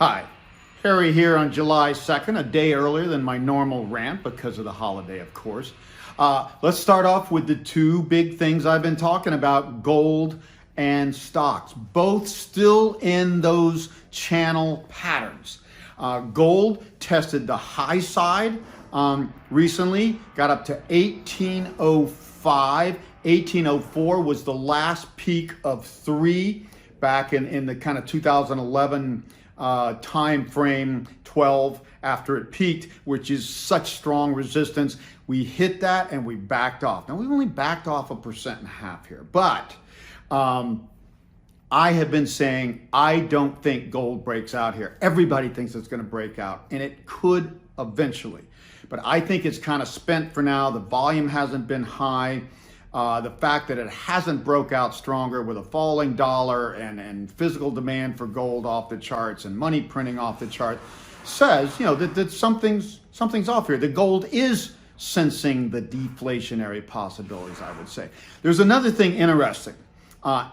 Hi, Harry here on July 2nd, a day earlier than my normal rant because of the holiday, of course. Let's start off with the two big things I've been talking about, gold and stocks, both still in those channel patterns. Gold tested the high side recently, got up to 1805. 1804 was the last peak of 3 back in the kind of 2011 time frame, 12 after it peaked, which is such strong resistance. We hit that and we backed off. Now we've only backed off 1.5% here, but I have been saying I don't think gold breaks out here. Everybody thinks it's going to break out, and it could eventually, but I think it's kind of spent for now. The volume hasn't been high. The fact that it hasn't broke out stronger with a falling dollar and physical demand for gold off the charts and money printing off the chart says, that something's off here. The gold is sensing the deflationary possibilities, I would say. There's another thing interesting.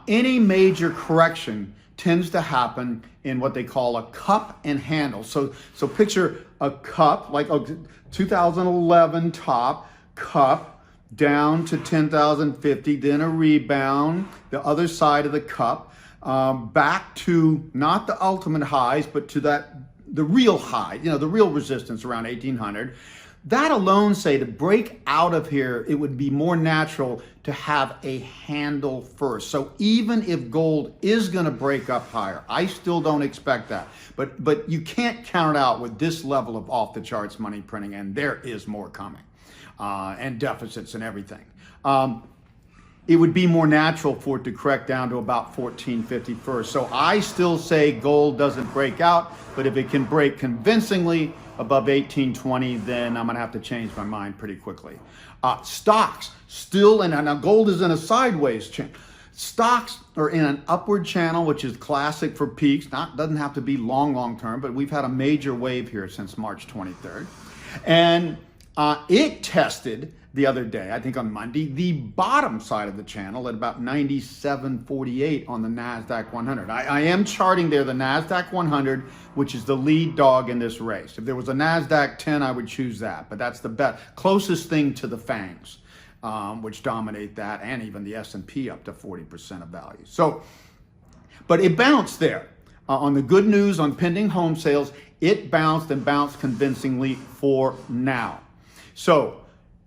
Any major correction tends to happen in what they call a cup and handle. So picture a cup, like a 2011 top cup, down to 10,050, then a rebound, the other side of the cup, back to not the ultimate highs, but to the real high, the real resistance around 1800. That alone, say, to break out of here, it would be more natural to have a handle first. So even if gold is going to break up higher, I still don't expect that. But you can't count it out with this level of off the charts money printing, and there is more coming. And deficits and everything. It would be more natural for it to correct down to about 1450 first. So I still say gold doesn't break out, but if it can break convincingly above 1820, then I'm gonna have to change my mind pretty quickly. Stocks still, and now gold is in a sideways channel. Stocks are in an upward channel, which is classic for peaks. Doesn't have to be long term, but we've had a major wave here since March 23rd. And it tested the other day, I think on Monday, the bottom side of the channel at about 97.48 on the Nasdaq 100. I am charting there the Nasdaq 100, which is the lead dog in this race. If there was a Nasdaq 10, I would choose that, but that's the best, closest thing to the FANGs, which dominate that, and even the S&P up to 40% of value. So, but it bounced there. On the good news on pending home sales, it bounced and bounced convincingly for now. So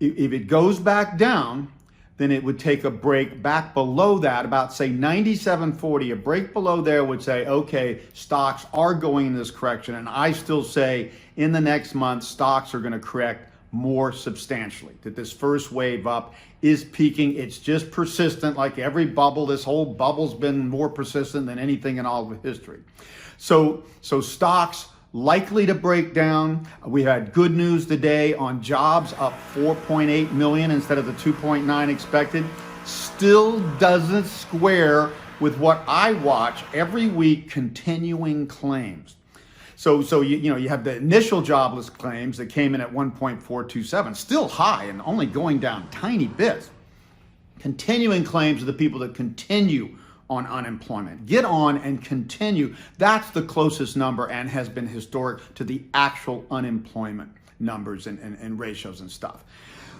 if it goes back down, then it would take a break back below that, about say 97.40. A break below there would say, okay, stocks are going in this correction. And I still say in the next month, stocks are going to correct more substantially. That this first wave up is peaking. It's just persistent like every bubble. This whole bubble's been more persistent than anything in all of history. So stocks likely to break down. We had good news today on jobs, up 4.8 million instead of the 2.9 expected. Still doesn't square with what I watch every week, continuing claims. So you have the initial jobless claims that came in at 1.427, still high and only going down tiny bits. Continuing claims are the people that continue on unemployment. Get on and continue. That's the closest number and has been historic to the actual unemployment numbers and ratios and stuff.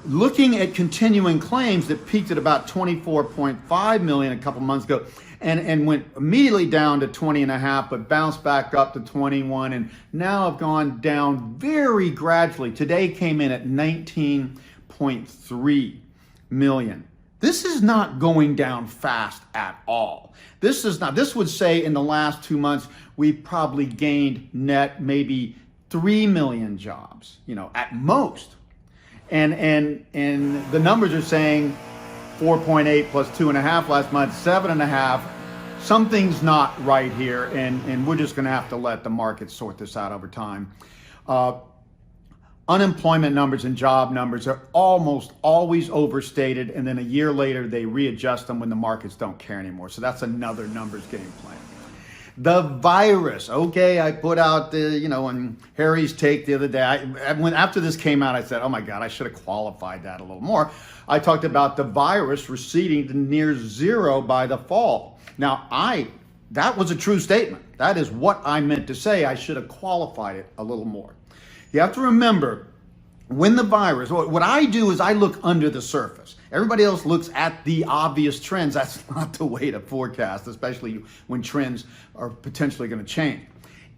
Looking at continuing claims that peaked at about 24.5 million a couple months ago and went immediately down to 20.5, but bounced back up to 21 and now have gone down very gradually. Today came in at 19.3 million. This is not going down fast at all. This would say in the last 2 months, we've probably gained net maybe 3 million jobs, at most. And the numbers are saying 4.8 plus 2.5 last month, 7.5. Something's not right here, and we're just gonna have to let the market sort this out over time. Unemployment numbers and job numbers are almost always overstated, and then a year later they readjust them when the markets don't care anymore. So that's another numbers game plan. The virus, okay, I put out the, on Harry's take the other day. After this came out, I said, oh my God, I should have qualified that a little more. I talked about the virus receding to near zero by the fall. Now, I that was a true statement. That is what I meant to say. I should have qualified it a little more. You have to remember, when the virus, what I do is I look under the surface. Everybody else looks at the obvious trends. That's not the way to forecast, especially when trends are potentially going to change.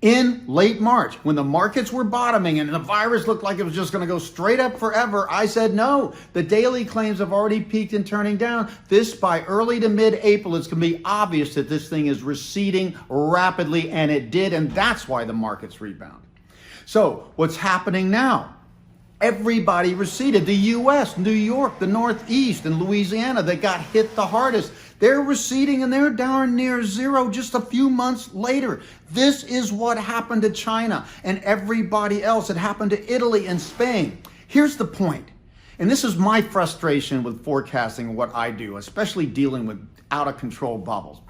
In late March, when the markets were bottoming and the virus looked like it was just going to go straight up forever, I said, no, the daily claims have already peaked and turning down. This, by early to mid-April, it's going to be obvious that this thing is receding rapidly, and it did, and that's why the markets rebound. So what's happening now? Everybody receded. The U.S., New York, the Northeast, and Louisiana, that got hit the hardest. They're receding and they're down near zero just a few months later. This is what happened to China and everybody else. It happened to Italy and Spain. Here's the point, and this is my frustration with forecasting what I do, especially dealing with out of control bubbles.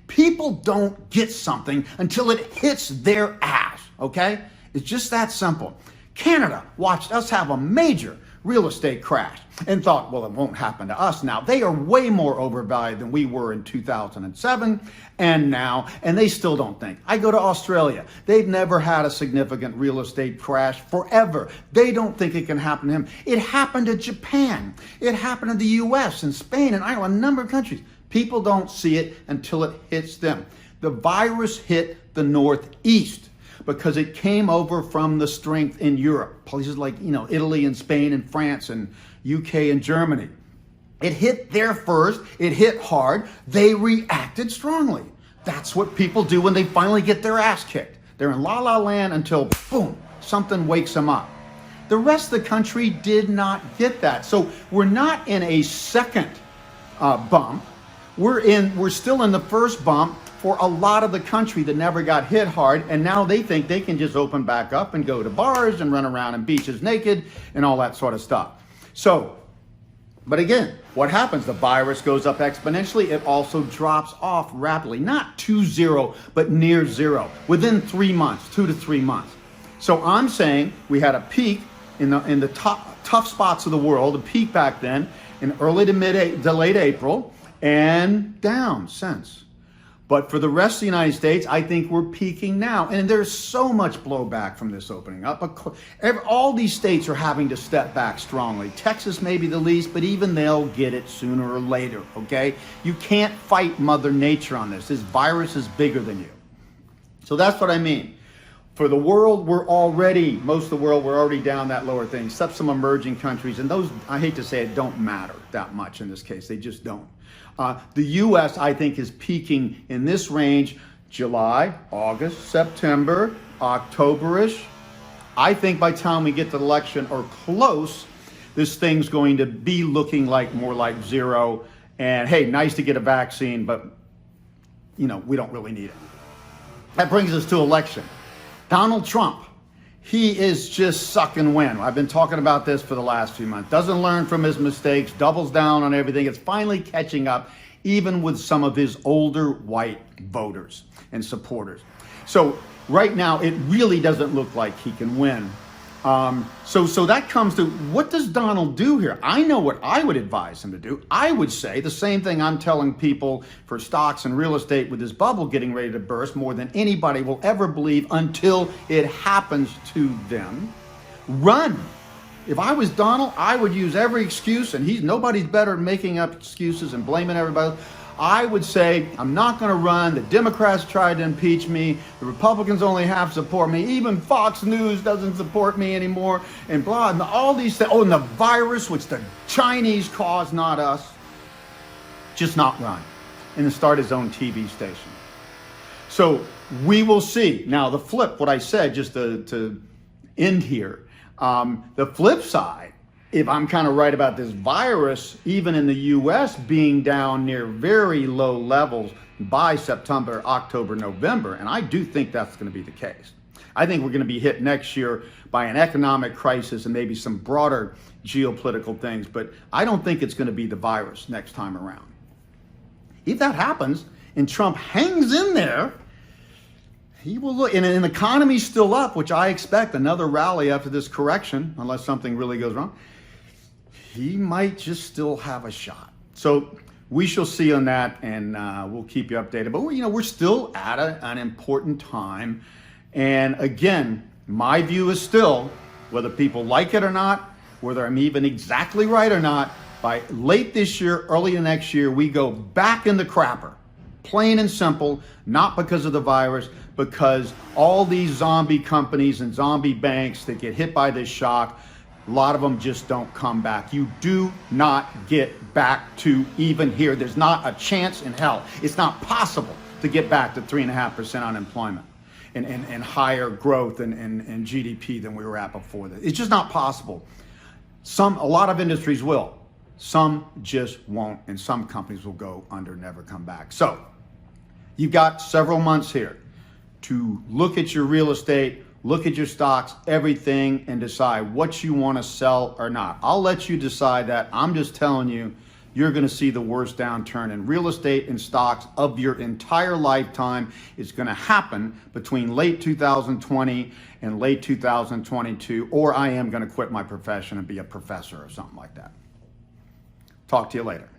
People don't get something until it hits their ass, okay? It's just that simple. Canada watched us have a major real estate crash and thought, well, it won't happen to us now. They are way more overvalued than we were in 2007 and now, and they still don't think. I go to Australia. They've never had a significant real estate crash forever. They don't think it can happen to them. It happened to Japan. It happened to the US and Spain and Ireland, a number of countries. People don't see it until it hits them. The virus hit the Northeast because it came over from the strength in Europe, places like, Italy and Spain and France and UK and Germany. It hit there first, it hit hard, they reacted strongly. That's what people do when they finally get their ass kicked. They're in la la land until, boom, something wakes them up. The rest of the country did not get that. So we're not in a second bump. We're still in the first bump for a lot of the country that never got hit hard, and now they think they can just open back up and go to bars and run around in beaches naked and all that sort of stuff. So, but again, what happens? The virus goes up exponentially. It also drops off rapidly, not to zero, but near zero within 3 months, 2 to 3 months. So I'm saying we had a peak in the tough spots of the world, a peak back then in early to late April, and down since. But for the rest of the United States, I think we're peaking now. And there's so much blowback from this opening up. All these states are having to step back strongly. Texas may be the least, but even they'll get it sooner or later, okay? You can't fight Mother Nature on this. This virus is bigger than you. So that's what I mean. For the world, most of the world, we're already down that lower thing, except some emerging countries. And those, I hate to say it, don't matter that much in this case. They just don't. The U.S., I think, is peaking in this range, July, August, September, October-ish. I think by the time we get to the election or close, this thing's going to be looking more like zero. And hey, nice to get a vaccine, but we don't really need it. That brings us to election. Donald Trump, he is just sucking wind. I've been talking about this for the last few months. Doesn't learn from his mistakes, doubles down on everything. It's finally catching up, even with some of his older white voters and supporters. So right now, it really doesn't look like he can win. So that comes to, what does Donald do here? I know what I would advise him to do. I would say the same thing I'm telling people for stocks and real estate with this bubble getting ready to burst more than anybody will ever believe until it happens to them. Run. If I was Donald, I would use every excuse, and nobody's better at making up excuses and blaming everybody. I would say, I'm not going to run. The Democrats tried to impeach me. The Republicans only half support me. Even Fox News doesn't support me anymore. And blah, and all these things. Oh, and the virus, which the Chinese caused, not us. Just not run. And then start his own TV station. So we will see. Now, the flip, what I said, just to end here, the flip side, if I'm kind of right about this virus, even in the U.S. being down near very low levels by September, October, November, and I do think that's going to be the case. I think we're going to be hit next year by an economic crisis and maybe some broader geopolitical things, but I don't think it's going to be the virus next time around. If that happens and Trump hangs in there, he will look, and an economy's still up, which I expect another rally after this correction, unless something really goes wrong. He might just still have a shot. So we shall see on that, and we'll keep you updated. But we're still at an important time. And again, my view is still, whether people like it or not, whether I'm even exactly right or not, by late this year, early next year, we go back in the crapper. Plain and simple, not because of the virus, because all these zombie companies and zombie banks that get hit by this shock, a lot of them just don't come back. You do not get back to even here. There's not a chance in hell. It's not possible to get back to 3.5% unemployment and higher growth and GDP than we were at before this. It's just not possible. A lot of industries will. Some just won't, and some companies will go under, never come back. So you've got several months here to look at your real estate, look at your stocks, everything, and decide what you want to sell or not. I'll let you decide that. I'm just telling you, you're going to see the worst downturn in real estate and stocks of your entire lifetime. It's going to happen between late 2020 and late 2022, or I am going to quit my profession and be a professor or something like that. Talk to you later.